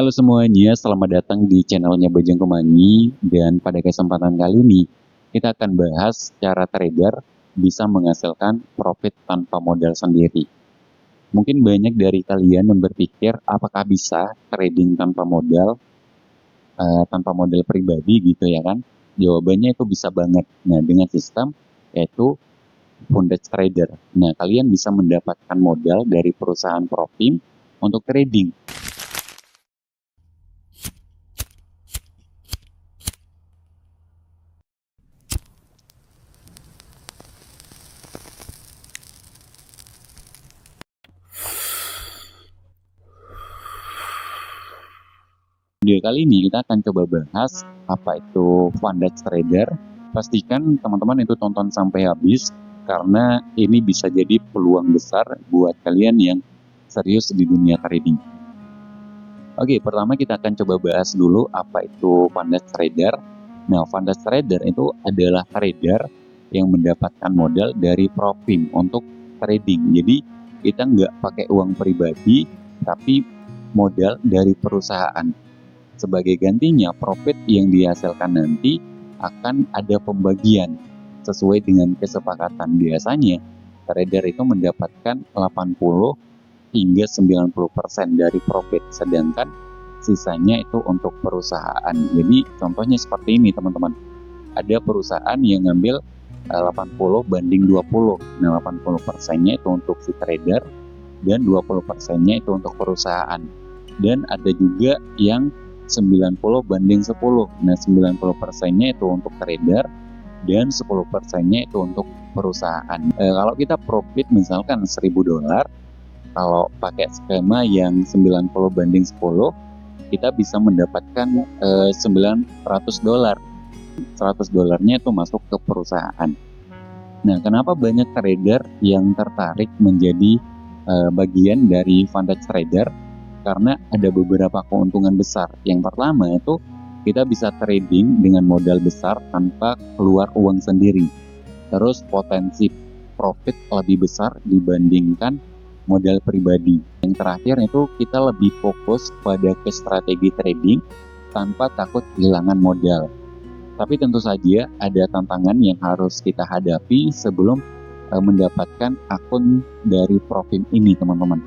Halo semuanya, selamat datang di channelnya Bajang Kemangi. Dan pada kesempatan kali ini, kita akan bahas cara trader bisa menghasilkan profit tanpa modal sendiri. Mungkin banyak dari kalian yang berpikir apakah bisa trading tanpa modal pribadi gitu ya kan? Jawabannya itu bisa banget. Nah, dengan sistem yaitu Forex Trader. Nah, kalian bisa mendapatkan modal dari perusahaan Profim untuk trading. Video kali ini kita akan coba bahas apa itu Forex Trader. Pastikan teman-teman itu tonton sampai habis karena ini bisa jadi peluang besar buat kalian yang serius di dunia trading. Oke, pertama kita akan coba bahas dulu apa itu Forex Trader. Nah, Forex Trader itu adalah trader yang mendapatkan modal dari Profim untuk trading. Jadi kita nggak pakai uang pribadi, tapi modal dari perusahaan. Sebagai gantinya, profit yang dihasilkan nanti akan ada pembagian sesuai dengan kesepakatan. Biasanya, trader itu mendapatkan 80 hingga 90% dari profit, sedangkan sisanya itu untuk perusahaan. Jadi, contohnya seperti ini, teman-teman. Ada perusahaan yang ngambil 80 banding 20. Nah, 80%-nya itu untuk si trader dan 20%-nya itu untuk perusahaan. Dan ada juga yang 90 banding 10. Nah, 90%-nya itu untuk trader dan 10%-nya itu untuk perusahaan. Kalau kita profit misalkan $1.000, kalau pakai skema yang 90 banding 10, kita bisa mendapatkan $900. $100-nya itu masuk ke perusahaan. Nah, kenapa banyak trader yang tertarik menjadi bagian dari Forex Trader? Karena ada beberapa keuntungan besar. Yang pertama itu kita bisa trading dengan modal besar tanpa keluar uang sendiri. Terus potensi profit lebih besar dibandingkan modal pribadi. Yang terakhir itu kita lebih fokus pada ke strategi trading tanpa takut kehilangan modal. Tapi tentu saja ada tantangan yang harus kita hadapi sebelum mendapatkan akun dari Profim ini, teman-teman.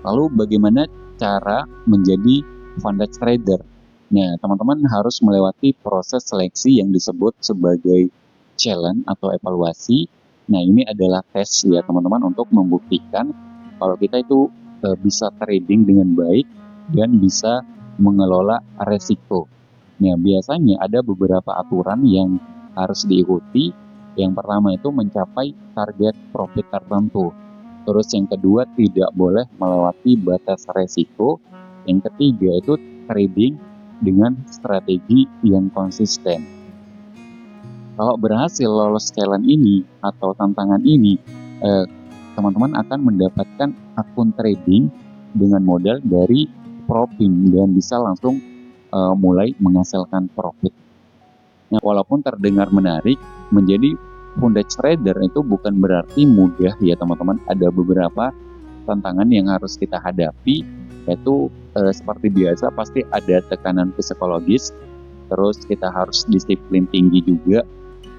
Lalu bagaimana cara menjadi Forex Trader? Nah, teman-teman harus melewati proses seleksi yang disebut sebagai challenge atau evaluasi. Nah, ini adalah tes ya teman-teman untuk membuktikan kalau kita itu bisa trading dengan baik dan bisa mengelola resiko. Nah, biasanya ada beberapa aturan yang harus diikuti. Yang pertama itu mencapai target profit tertentu. Terus yang kedua tidak boleh melewati batas resiko. Yang ketiga itu trading dengan strategi yang konsisten. Kalau berhasil lolos challenge ini atau tantangan ini, teman-teman akan mendapatkan akun trading dengan modal dari Profim dan bisa langsung mulai menghasilkan profit. Nah, walaupun terdengar menarik, menjadi Forex Trader itu bukan berarti mudah ya teman-teman. Ada beberapa tantangan yang harus kita hadapi, yaitu seperti biasa pasti ada tekanan psikologis, terus kita harus disiplin tinggi juga,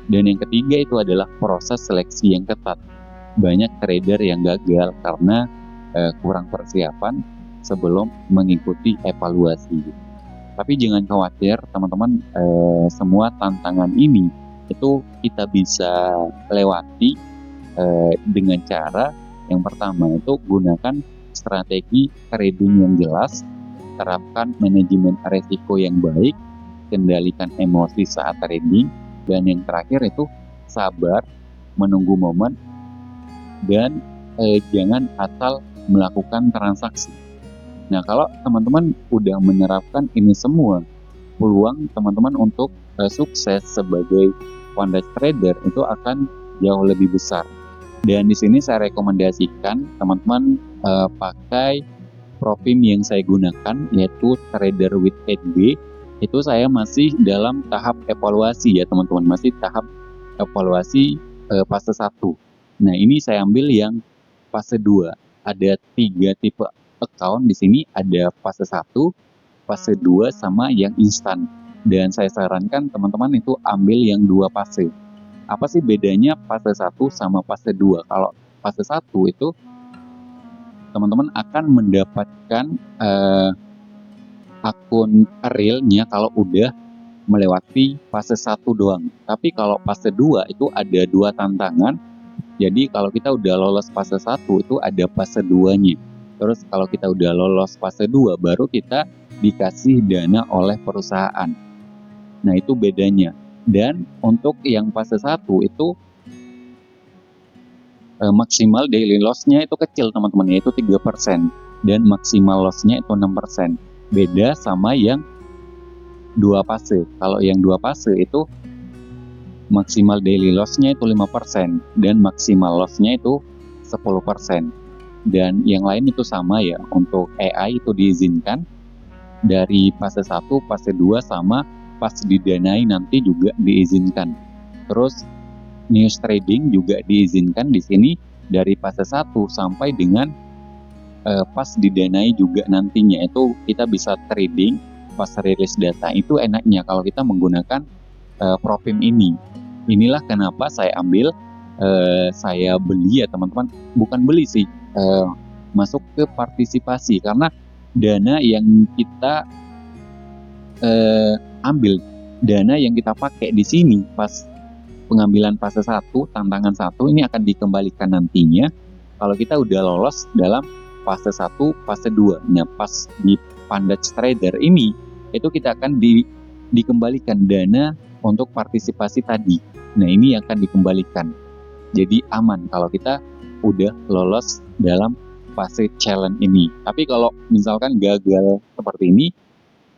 dan yang ketiga itu adalah proses seleksi yang ketat. Banyak trader yang gagal karena kurang persiapan sebelum mengikuti evaluasi. Tapi jangan khawatir teman-teman, semua tantangan ini itu kita bisa lewati dengan cara yang pertama itu gunakan strategi trading yang jelas, terapkan manajemen resiko yang baik, kendalikan emosi saat trading, dan yang terakhir itu sabar, menunggu momen, dan jangan asal melakukan transaksi. Nah, kalau teman-teman udah menerapkan ini semua, peluang teman-teman untuk sukses sebagai Forex Trader itu akan jauh lebih besar. Dan di sini saya rekomendasikan teman-teman pakai Profim yang saya gunakan, yaitu Trader with 8B. Itu saya masih dalam tahap evaluasi ya teman-teman, masih tahap evaluasi fase 1. Nah, ini saya ambil yang fase 2. Ada 3 tipe account di sini, ada fase 1, fase 2 sama yang instan. Dan saya sarankan teman-teman itu ambil yang 2 fase. Apa sih bedanya fase 1 sama fase 2? Kalau fase 1 itu teman-teman akan mendapatkan akun realnya kalau udah melewati fase 1 doang. Tapi kalau fase 2 itu ada 2 tantangan. Jadi kalau kita udah lolos fase 1 itu ada fase 2-nya. Terus kalau kita udah lolos fase 2 baru kita dikasih dana oleh perusahaan. Nah, itu bedanya. Dan untuk yang fase 1 itu maksimal daily loss-nya itu kecil teman-teman, yaitu 3%. Dan maksimal loss-nya itu 6%. Beda sama yang 2 fase. Kalau yang 2 fase itu maksimal daily loss-nya itu 5% dan maksimal loss-nya itu 10%. Dan yang lain itu sama ya, untuk AI itu diizinkan dari fase 1, fase 2 sama pas didanai nanti juga diizinkan. Terus news trading juga diizinkan di sini dari fase 1 sampai dengan pas didanai juga nantinya. Itu kita bisa trading pas rilis data. Itu enaknya kalau kita menggunakan Propim ini. Inilah kenapa saya ambil, saya beli ya teman-teman. Bukan beli sih, masuk ke partisipasi, karena dana yang kita ambil, dana yang kita pakai di sini pas pengambilan fase 1, tantangan 1 ini akan dikembalikan nantinya kalau kita udah lolos dalam fase 1, fase 2. Nah, pas di Vantage Trader ini itu kita akan dikembalikan dana untuk partisipasi tadi. Nah, ini yang akan dikembalikan. Jadi aman kalau kita udah lolos dalam fase challenge ini. Tapi kalau misalkan gagal seperti ini,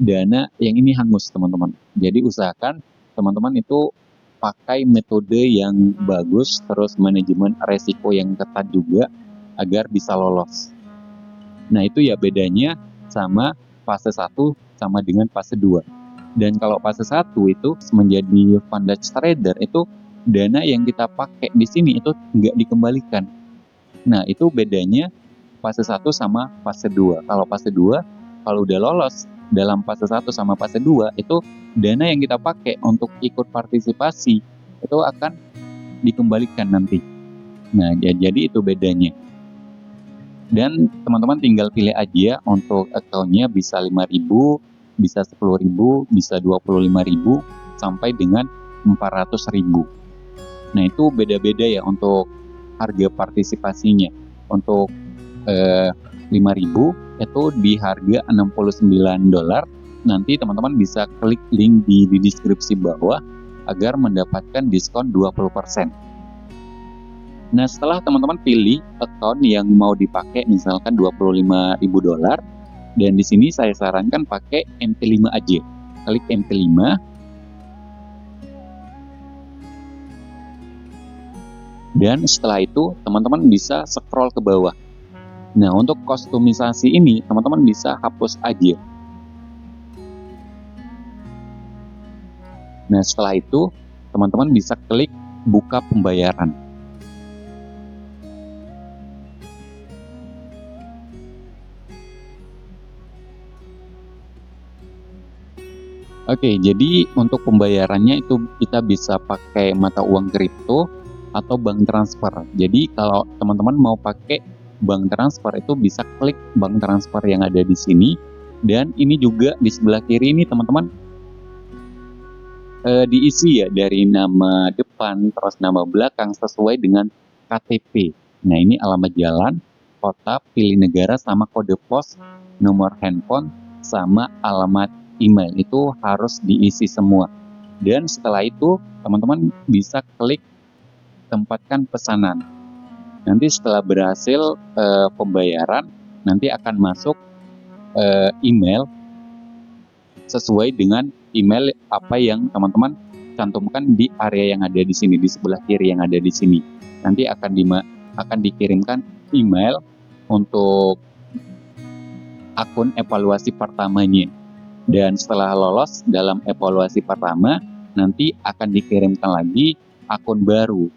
dana yang ini hangus teman-teman. Jadi usahakan teman-teman itu pakai metode yang bagus, terus manajemen resiko yang ketat juga agar bisa lolos. Nah, itu ya bedanya sama fase 1 sama dengan fase 2. Dan kalau fase 1 itu menjadi Vantage Trader itu dana yang kita pakai di sini itu nggak dikembalikan. Nah, itu bedanya fase 1 sama fase 2. Kalau fase 2, kalau udah lolos dalam fase 1 sama fase 2, itu dana yang kita pakai untuk ikut partisipasi itu akan dikembalikan nanti. Nah, jadi itu bedanya. Dan teman-teman tinggal pilih aja untuk account-nya, bisa 5.000, bisa 10.000, bisa 25.000, sampai dengan 400.000. Nah, itu beda-beda ya untuk harga partisipasinya. Untuk 5.000 itu di harga $69. Nanti teman-teman bisa klik link di deskripsi bawah agar mendapatkan diskon 20%. Nah, setelah teman-teman pilih account yang mau dipakai, misalkan $25.000, dan di sini saya sarankan pakai MT5 aja. Klik MT5. Dan setelah itu teman-teman bisa scroll ke bawah. Nah, untuk kustomisasi ini teman-teman bisa hapus aja. Nah, setelah itu teman-teman bisa klik buka pembayaran. Oke, jadi untuk pembayarannya itu kita bisa pakai mata uang kripto atau bank transfer. Jadi kalau teman-teman mau pakai bank transfer itu bisa klik bank transfer yang ada di sini. Dan ini juga di sebelah kiri ini teman-teman diisi ya dari nama depan terus nama belakang sesuai dengan KTP. Nah, ini alamat jalan, kota, pilih negara, sama kode pos, nomor handphone, sama alamat email. Itu harus diisi semua. Dan setelah itu teman-teman bisa klik tempatkan pesanan. Nanti setelah berhasil pembayaran, nanti akan masuk email sesuai dengan email apa yang teman-teman cantumkan di area yang ada di sini, di sebelah kiri yang ada di sini. Nanti akan dikirimkan email untuk akun evaluasi pertamanya. Dan setelah lolos dalam evaluasi pertama, nanti akan dikirimkan lagi akun baru,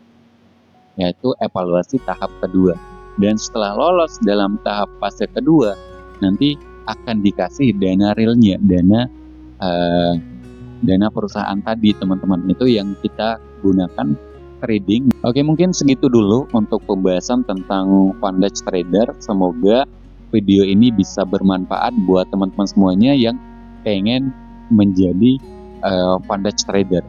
yaitu evaluasi tahap kedua. Dan setelah lolos dalam tahap fase kedua, nanti akan dikasih dana realnya, dana perusahaan tadi teman-teman, itu yang kita gunakan trading. Oke, mungkin segitu dulu untuk pembahasan tentang Fundex Trader. Semoga video ini bisa bermanfaat buat teman-teman semuanya yang pengen menjadi Fundex Trader.